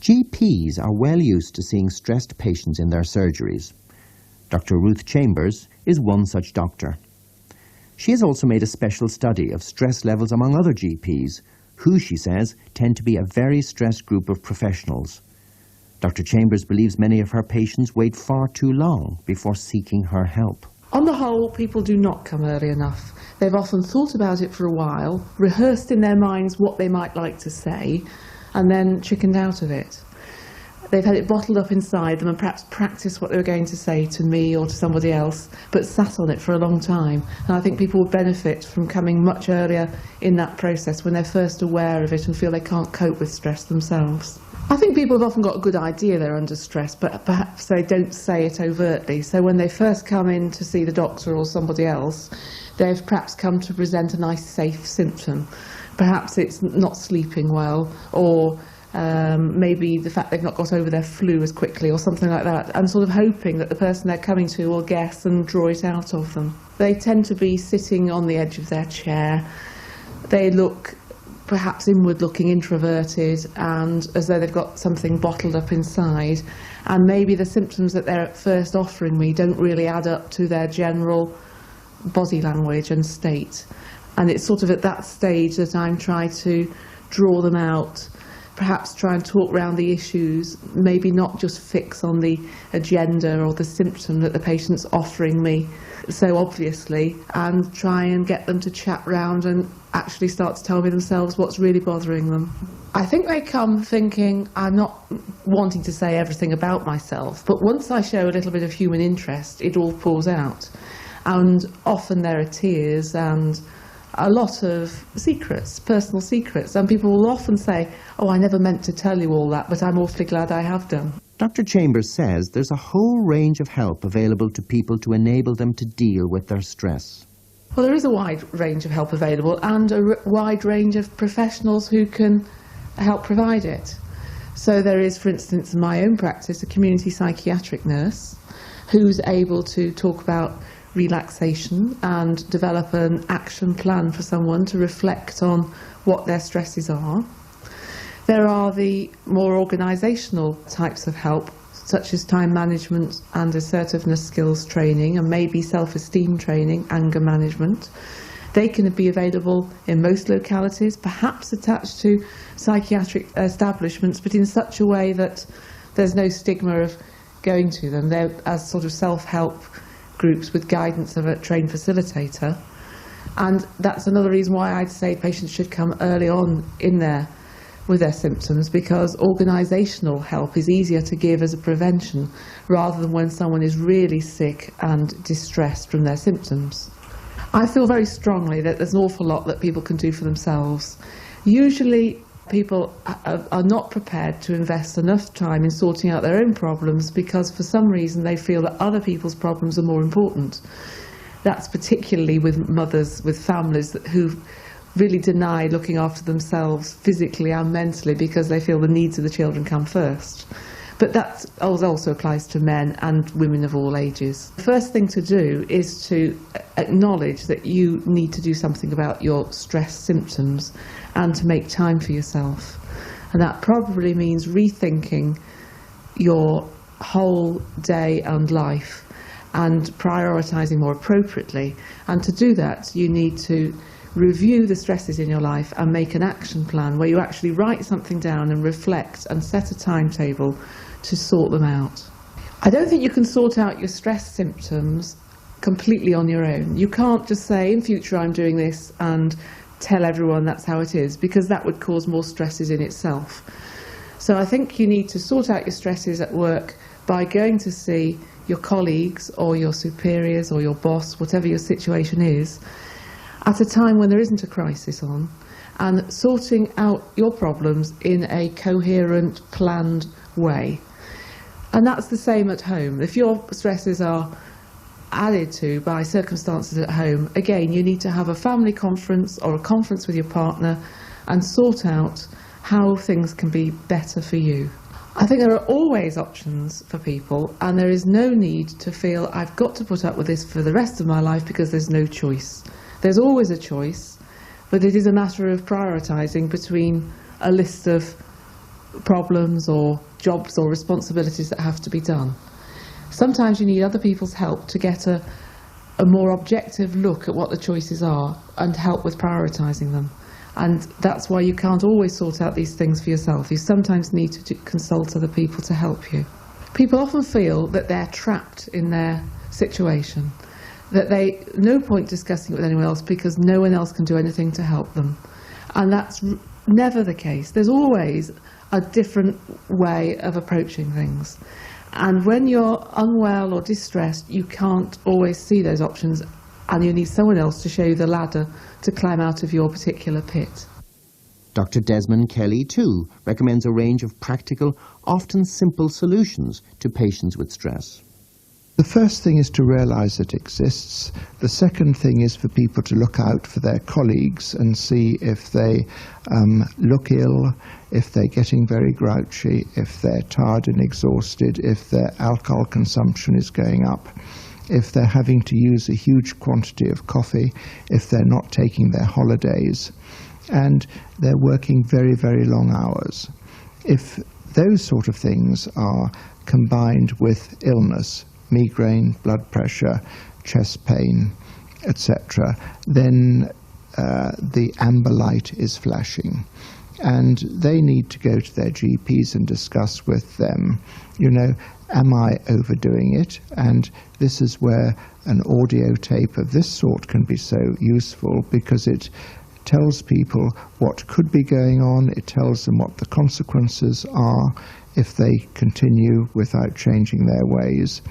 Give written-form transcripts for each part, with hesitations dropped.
GPs are well used to seeing stressed patients in their surgeries. Dr. Ruth Chambers is one such doctor. She has also made a special study of stress levels among other GPs, who, she says, tend to be a very stressed group of professionals. Dr. Chambers believes many of her patients wait far too long before seeking her help. On the whole, people do not come early enough. They've often thought about it for a while, rehearsed in their minds what they might like to say, and then chickened out of it. They've had it bottled up inside them and perhaps practiced what they were going to say to me or to somebody else, but sat on it for a long time. And I think people would benefit from coming much earlier in that process when they're first aware of it and feel they can't cope with stress themselves. I think people have often got a good idea they're under stress, but perhaps they don't say it overtly. So when they first come in to see the doctor or somebody else, they've perhaps come to present a nice safe symptom. Perhaps it's not sleeping well, or maybe the fact they've not got over their flu as quickly or something like that, and sort of hoping that the person they're coming to will guess and draw it out of them. They tend to be sitting on the edge of their chair. They look perhaps inward-looking, introverted, and as though they've got something bottled up inside, and maybe the symptoms that they're at first offering me don't really add up to their general body language and state. And it's sort of at that stage that I'm trying to draw them out, perhaps try and talk around the issues, maybe not just fix on the agenda or the symptom that the patient's offering me so obviously, and try and get them to chat round and actually start to tell me themselves what's really bothering them. I think they come thinking I'm not wanting to say everything about myself, but once I show a little bit of human interest, it all pours out. And often there are tears and a lot of secrets, personal secrets, and people will often say, "Oh, I never meant to tell you all that, but I'm awfully glad I have done." Dr. Chambers says there's a whole range of help available to people to enable them to deal with their stress. Well, there is a wide range of help available and a wide range of professionals who can help provide it. So there is, for instance, in my own practice, a community psychiatric nurse who's able to talk about relaxation and develop an action plan for someone to reflect on what their stresses are. There are the more organisational types of help, such as time management and assertiveness skills training, and maybe self-esteem training, anger management. They can be available in most localities, perhaps attached to psychiatric establishments, but in such a way that there's no stigma of going to them. They're as sort of self-help groups with guidance of a trained facilitator. And that's another reason why I'd say patients should come early on in there with their symptoms, because organisational help is easier to give as a prevention rather than when someone is really sick and distressed from their symptoms. I feel very strongly that there's an awful lot that people can do for themselves. Usually people are not prepared to invest enough time in sorting out their own problems because for some reason they feel that other people's problems are more important. That's particularly with mothers, with families who really deny looking after themselves physically and mentally because they feel the needs of the children come first. But that also applies to men and women of all ages. The first thing to do is to acknowledge that you need to do something about your stress symptoms and to make time for yourself. And that probably means rethinking your whole day and life and prioritising more appropriately. And to do that, you need to review the stresses in your life and make an action plan where you actually write something down and reflect and set a timetable to sort them out. I don't think you can sort out your stress symptoms completely on your own. You can't just say, in future I'm doing this, and tell everyone that's how it is, because that would cause more stresses in itself. So I think you need to sort out your stresses at work by going to see your colleagues or your superiors or your boss, whatever your situation is, at a time when there isn't a crisis on, and sorting out your problems in a coherent, planned way. And that's the same at home. If your stresses are added to by circumstances at home, again, you need to have a family conference or a conference with your partner and sort out how things can be better for you. I think there are always options for people, and there is no need to feel I've got to put up with this for the rest of my life because there's no choice. There's always a choice, but it is a matter of prioritising between a list of problems or jobs or responsibilities that have to be done. Sometimes you need other people's help to get a more objective look at what the choices are and help with prioritising them. And that's why you can't always sort out these things for yourself. You sometimes need to consult other people to help you. People often feel that they're trapped in their situation, that no point discussing it with anyone else because no one else can do anything to help them. And that's never the case. There's always a different way of approaching things. And when you're unwell or distressed, you can't always see those options, and you need someone else to show you the ladder to climb out of your particular pit. Dr. Desmond Kelly, too, recommends a range of practical, often simple solutions to patients with stress. The first thing is to realise it exists. The second thing is for people to look out for their colleagues and see if they look ill, if they're getting very grouchy, if they're tired and exhausted, if their alcohol consumption is going up, if they're having to use a huge quantity of coffee, if they're not taking their holidays, and they're working very, very long hours. If those sort of things are combined with illness, migraine, blood pressure, chest pain, etc., then the amber light is flashing. And they need to go to their GPs and discuss with them, am I overdoing it? And this is where an audio tape of this sort can be so useful, because it tells people what could be going on, it tells them what the consequences are if they continue without changing their ways.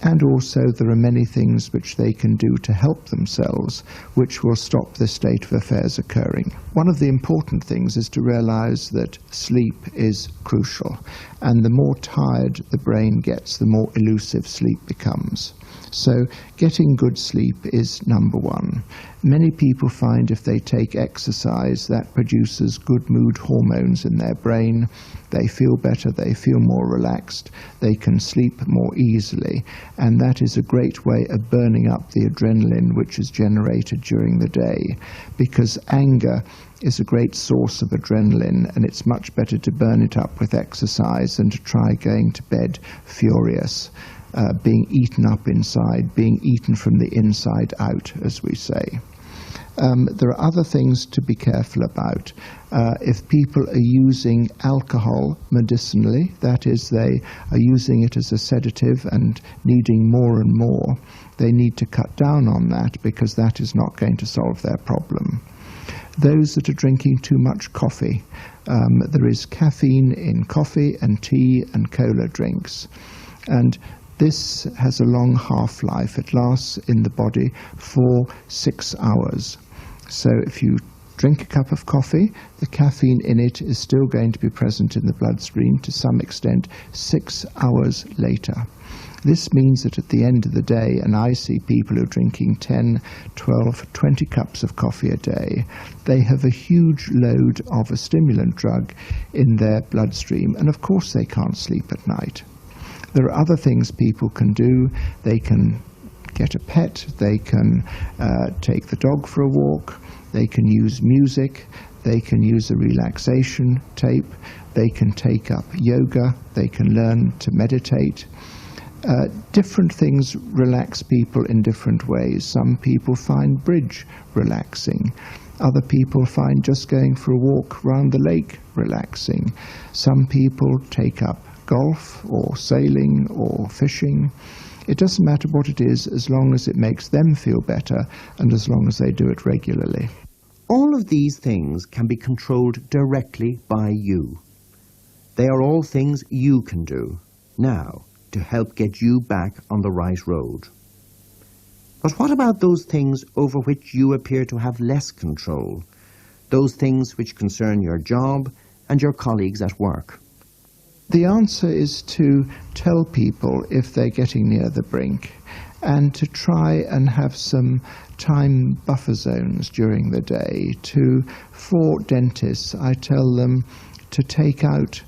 And also there are many things which they can do to help themselves, which will stop this state of affairs occurring. One of the important things is to realize that sleep is crucial, and the more tired the brain gets, the more elusive sleep becomes. So getting good sleep is number one. Many people find if they take exercise, that produces good mood hormones in their brain. They feel better, they feel more relaxed, they can sleep more easily, and that is a great way of burning up the adrenaline which is generated during the day, because anger is a great source of adrenaline, and it's much better to burn it up with exercise than to try going to bed furious. Being eaten up inside, being eaten from the inside out, as we say. There are other things to be careful about. If people are using alcohol medicinally, that is, they are using it as a sedative and needing more and more, they need to cut down on that, because that is not going to solve their problem. Those that are drinking too much coffee, there is caffeine in coffee and tea and cola drinks. And this has a long half-life. It lasts in the body for 6 hours. So if you drink a cup of coffee, the caffeine in it is still going to be present in the bloodstream to some extent 6 hours later. This means that at the end of the day, and I see people who are drinking 10, 12, 20 cups of coffee a day, they have a huge load of a stimulant drug in their bloodstream, and of course they can't sleep at night. There are other things people can do. They can get a pet, they can take the dog for a walk, they can use music, they can use a relaxation tape, they can take up yoga, they can learn to meditate. Different things relax people in different ways. Some people find bridge relaxing. Other people find just going for a walk round the lake relaxing. Some people take up golf or sailing or fishing. It doesn't matter what it is, as long as it makes them feel better and as long as they do it regularly. All of these things can be controlled directly by you. They are all things you can do now to help get you back on the right road. But what about those things over which you appear to have less control? Those things which concern your job and your colleagues at work? The answer is to tell people if they're getting near the brink, and to try and have some time buffer zones during the day. For dentists, I tell them to take out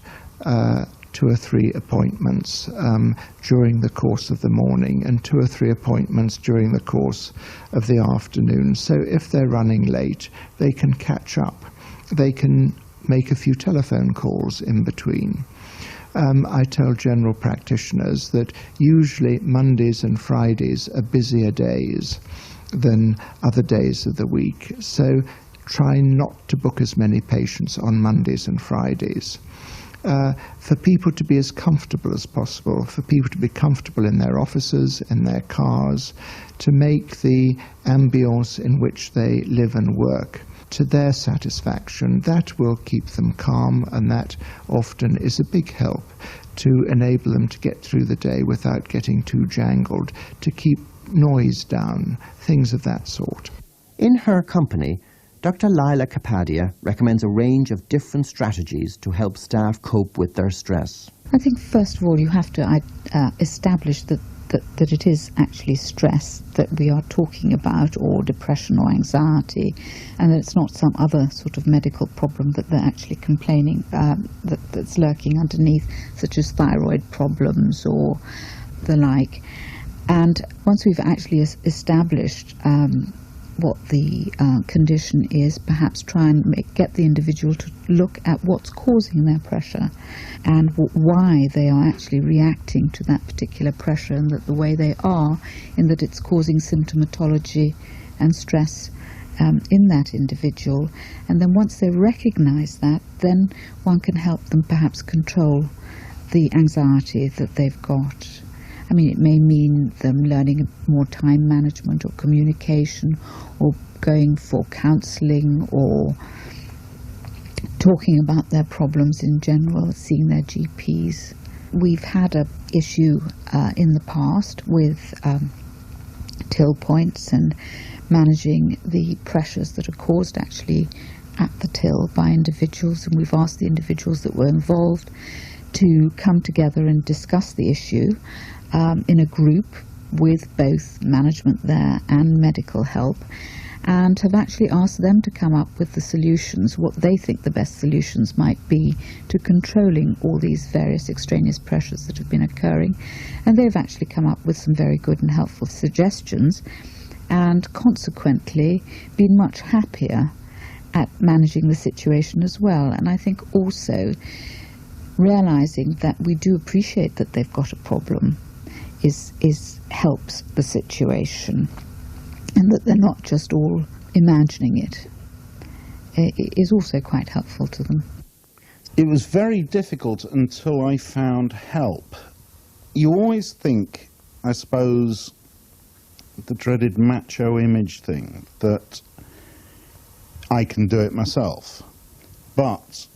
2 or 3 appointments during the course of the morning and 2 or 3 appointments during the course of the afternoon. So if they're running late, they can catch up. They can make a few telephone calls in between. I tell general practitioners that usually Mondays and Fridays are busier days than other days of the week, so try not to book as many patients on Mondays and Fridays. For people to be as comfortable as possible, for people to be comfortable in their offices, in their cars, to make the ambience in which they live and work to their satisfaction, that will keep them calm, and that often is a big help to enable them to get through the day without getting too jangled, to keep noise down, things of that sort. In her company, Dr. Lila Kapadia recommends a range of different strategies to help staff cope with their stress. I think first of all you have to establish that it is actually stress that we are talking about, or depression or anxiety, and that it's not some other sort of medical problem that they're actually complaining that's lurking underneath, such as thyroid problems or the like. And once we've actually established what the condition is, perhaps try and get the individual to look at what's causing their pressure and why they are actually reacting to that particular pressure, and that the way they are, in that it's causing symptomatology and stress in that individual. And then once they recognise that, then one can help them perhaps control the anxiety that they've got. I mean, it may mean them learning more time management or communication, or going for counselling, or talking about their problems in general, seeing their GPs. We've had an issue in the past with till points and managing the pressures that are caused actually at the till by individuals, and we've asked the individuals that were involved to come together and discuss the issue in a group with both management there and medical help, and have actually asked them to come up with the solutions, what they think the best solutions might be to controlling all these various extraneous pressures that have been occurring. And they've actually come up with some very good and helpful suggestions, and consequently been much happier at managing the situation as well. And I think also realising that we do appreciate that they've got a problem helps the situation, and that they're not just all imagining it is also quite helpful to them. It was very difficult until I found help. You always think, I suppose, the dreaded macho image thing, that I can do it myself. But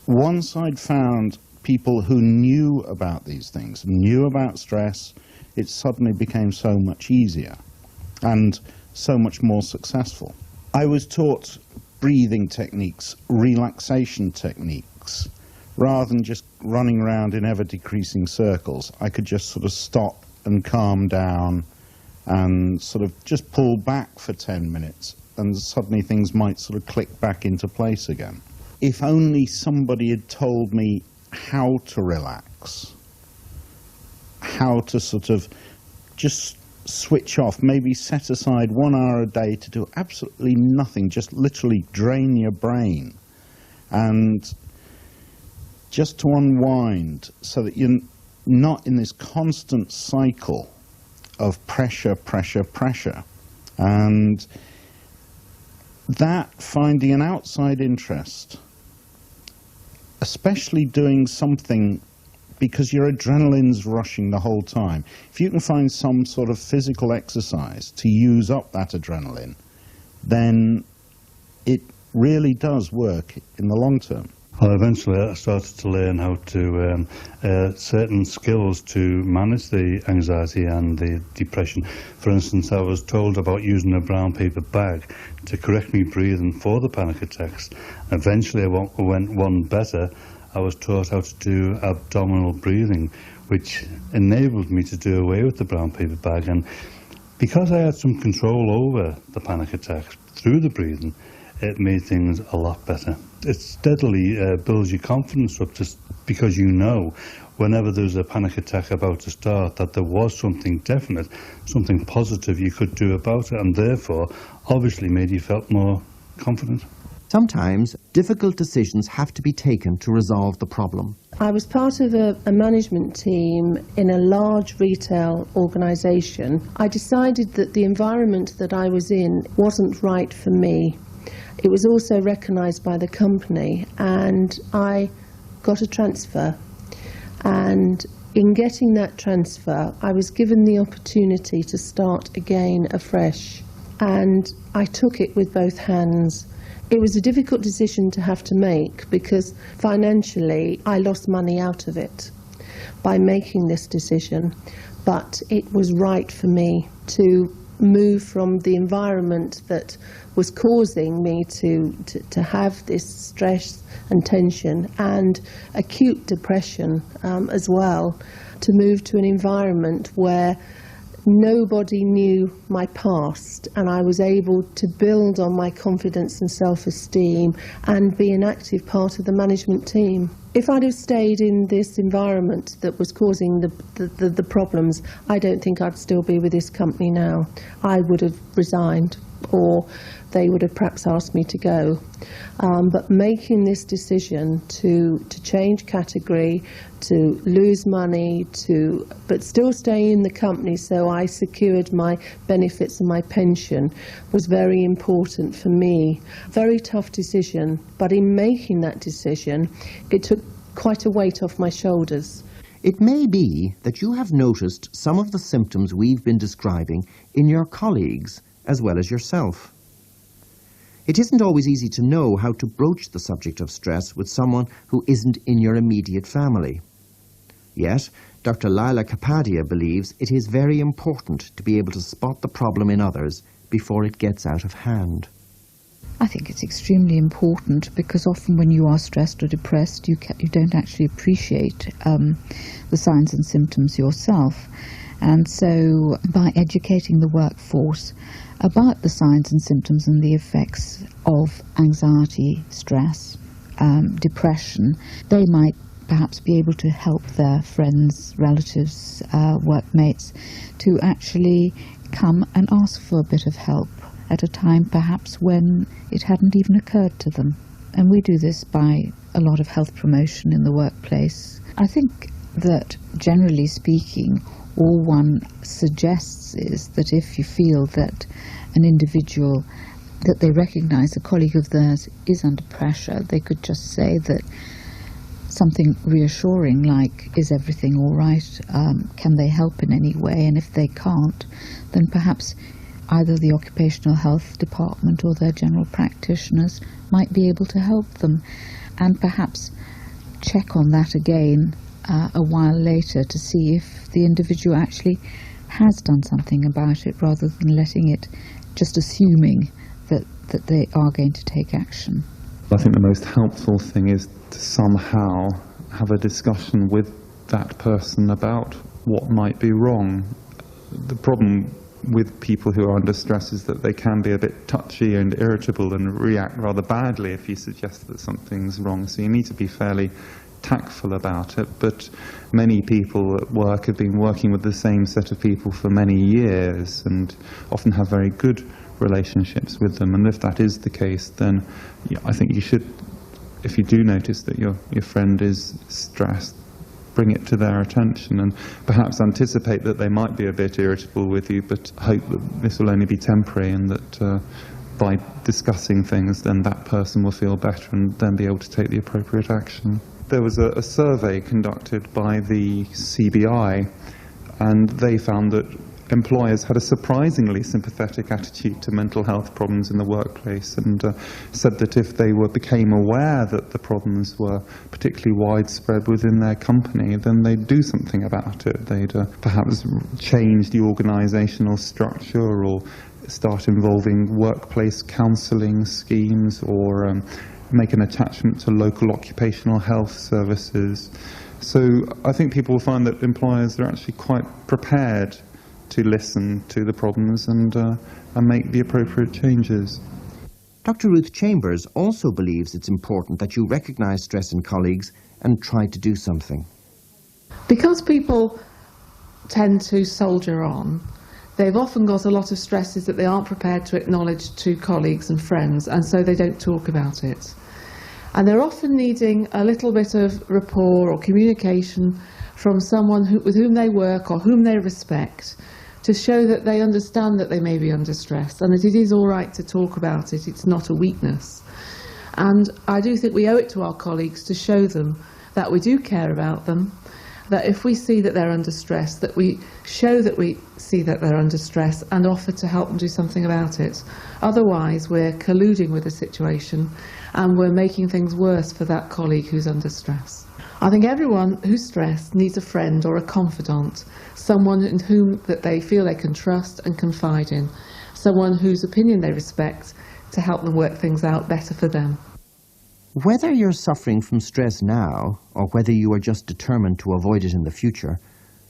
once I'd found people who knew about these things, knew about stress, it suddenly became so much easier and so much more successful. I was taught breathing techniques, relaxation techniques. Rather than just running around in ever-decreasing circles, I could just sort of stop and calm down and sort of just pull back for 10 minutes, and suddenly things might sort of click back into place again. If only somebody had told me how to relax, how to sort of just switch off, maybe set aside 1 hour a day to do absolutely nothing, just literally drain your brain, and just to unwind so that you're not in this constant cycle of pressure, pressure, pressure. And that finding an outside interest, especially doing something because your adrenaline's rushing the whole time. If you can find some sort of physical exercise to use up that adrenaline, then it really does work in the long term. Well, eventually I started to learn how to, certain skills to manage the anxiety and the depression. For instance, I was told about using a brown paper bag to correct me breathing for the panic attacks. Eventually I went one better. I was taught how to do abdominal breathing, which enabled me to do away with the brown paper bag. And because I had some control over the panic attacks through the breathing, it made things a lot better. It steadily builds your confidence up, just because you know whenever there's a panic attack about to start that there was something definite, something positive you could do about it, and therefore obviously made you felt more confident. Sometimes difficult decisions have to be taken to resolve the problem. I was part of a management team in a large retail organisation. I decided that the environment that I was in wasn't right for me. It was also recognised by the company, and I got a transfer. And in getting that transfer, I was given the opportunity to start again afresh. And I took it with both hands. It was a difficult decision to have to make because financially I lost money out of it by making this decision. But it was right for me to move from the environment that was causing me to have this stress and tension and acute depression as well, to move to an environment where nobody knew my past, and I was able to build on my confidence and self-esteem and be an active part of the management team. If I'd have stayed in this environment that was causing the problems, I don't think I'd still be with this company now. I would have resigned, or they would have perhaps asked me to go. But making this decision to change category, to lose money, but still stay in the company so I secured my benefits and my pension was very important for me. Very tough decision, but in making that decision, it took quite a weight off my shoulders. It may be that you have noticed some of the symptoms we've been describing in your colleagues as well as yourself. It isn't always easy to know how to broach the subject of stress with someone who isn't in your immediate family. Yet, Dr. Lila Kapadia believes it is very important to be able to spot the problem in others before it gets out of hand. I think it's extremely important because often when you are stressed or depressed, you don't actually appreciate the signs and symptoms yourself. And so by educating the workforce about the signs and symptoms and the effects of anxiety, stress, depression, they might perhaps be able to help their friends, relatives, workmates to actually come and ask for a bit of help at a time perhaps when it hadn't even occurred to them. And we do this by a lot of health promotion in the workplace. I think that generally speaking, all one suggests is that if you feel that an individual, that they recognise a colleague of theirs is under pressure, they could just say that something reassuring like, is everything all right? Can they help in any way? And if they can't, then perhaps either the occupational health department or their general practitioners might be able to help them, and perhaps check on that again a while later to see if the individual actually has done something about it, rather than letting it, just assuming that they are going to take action. I think the most helpful thing is to somehow have a discussion with that person about what might be wrong. The problem with people who are under stress is that they can be a bit touchy and irritable and react rather badly if you suggest that something's wrong. So you need to be fairly tactful about it, but many people at work have been working with the same set of people for many years and often have very good relationships with them, and if that is the case, then I think you should, if you do notice that your friend is stressed, bring it to their attention and perhaps anticipate that they might be a bit irritable with you, but hope that this will only be temporary and that by discussing things then that person will feel better and then be able to take the appropriate action. There was a survey conducted by the CBI, and they found that employers had a surprisingly sympathetic attitude to mental health problems in the workplace, and said that if they became aware that the problems were particularly widespread within their company, then they'd do something about it. They'd perhaps change the organisational structure or start involving workplace counselling schemes or make an attachment to local occupational health services. So I think people will find that employers are actually quite prepared to listen to the problems and make the appropriate changes. Dr. Ruth Chambers also believes it's important that you recognise stress in colleagues and try to do something. Because people tend to soldier on, they've often got a lot of stresses that they aren't prepared to acknowledge to colleagues and friends, and so they don't talk about it. And they're often needing a little bit of rapport or communication from someone with whom they work or whom they respect, to show that they understand that they may be under stress and that it is all right to talk about it. It's not a weakness. And I do think we owe it to our colleagues to show them that we do care about them, that if we see that they're under stress, that we show that we see that they're under stress and offer to help them do something about it. Otherwise, we're colluding with the situation and we're making things worse for that colleague who's under stress. I think everyone who's stressed needs a friend or a confidant, someone in whom that they feel they can trust and confide in, someone whose opinion they respect, to help them work things out better for them. Whether you're suffering from stress now, or whether you are just determined to avoid it in the future,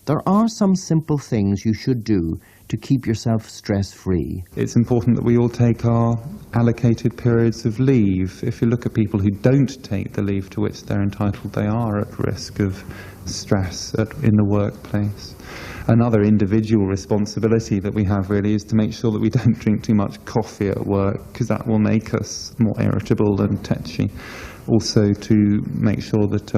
there are some simple things you should do to keep yourself stress-free. It's important that we all take our allocated periods of leave. If you look at people who don't take the leave to which they're entitled, they are at risk of stress in the workplace. Another individual responsibility that we have really is to make sure that we don't drink too much coffee at work, because that will make us more irritable and tetchy. Also to make sure that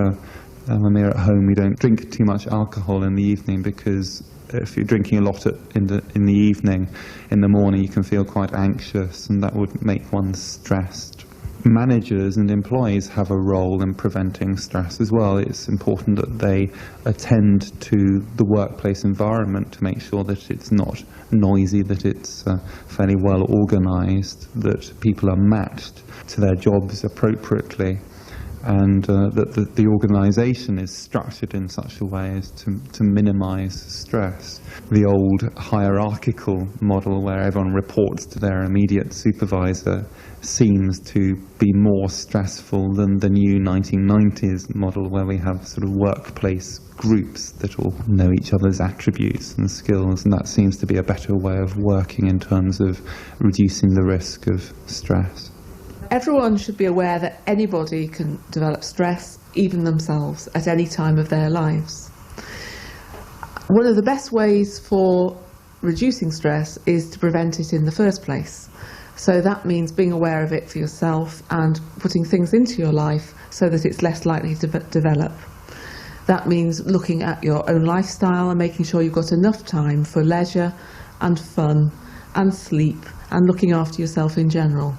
when we're at home we don't drink too much alcohol in the evening, because if you're drinking a lot in the evening, in the morning you can feel quite anxious and that would make one stressed. Managers and employees have a role in preventing stress as well. It's important that they attend to the workplace environment to make sure that it's not noisy, that it's fairly well organised, that people are matched to their jobs appropriately, and that the organisation is structured in such a way as to minimise stress. The old hierarchical model where everyone reports to their immediate supervisor seems to be more stressful than the new 1990s model where we have sort of workplace groups that all know each other's attributes and skills, and that seems to be a better way of working in terms of reducing the risk of stress. Everyone should be aware that anybody can develop stress, even themselves, at any time of their lives. One of the best ways for reducing stress is to prevent it in the first place. So that means being aware of it for yourself and putting things into your life so that it's less likely to develop. That means looking at your own lifestyle and making sure you've got enough time for leisure and fun and sleep and looking after yourself in general.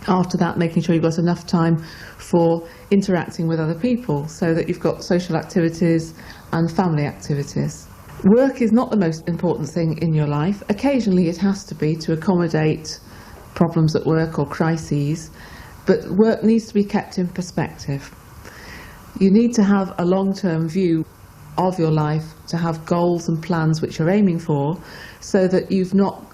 After that, making sure you've got enough time for interacting with other people so that you've got social activities and family activities. Work is not the most important thing in your life. Occasionally it has to be to accommodate problems at work or crises, but work needs to be kept in perspective. You need to have a long-term view of your life, to have goals and plans which you're aiming for, so that you've not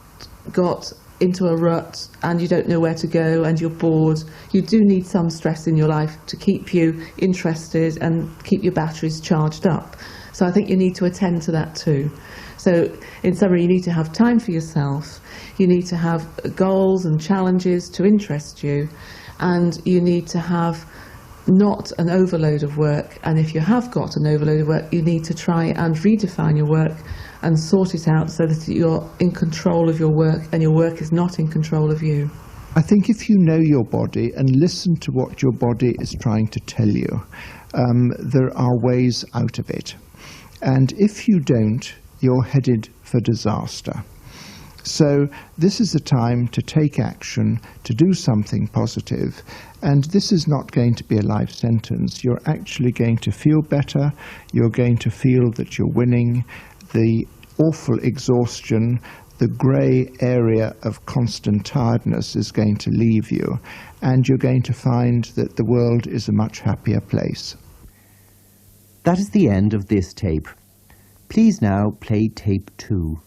got into a rut and you don't know where to go and you're bored. You do need some stress in your life to keep you interested and keep your batteries charged up. So I think you need to attend to that too. So in summary, you need to have time for yourself, you need to have goals and challenges to interest you, and you need to have not an overload of work, and if you have got an overload of work, you need to try and redefine your work and sort it out so that you're in control of your work and your work is not in control of you. I think if you know your body and listen to what your body is trying to tell you, there are ways out of it. And if you don't, you're headed for disaster. So this is the time to take action, to do something positive, and this is not going to be a life sentence. You're actually going to feel better, you're going to feel that you're winning. The awful exhaustion, the grey area of constant tiredness is going to leave you, and you're going to find that the world is a much happier place. That is the end of this tape. Please now play tape 2.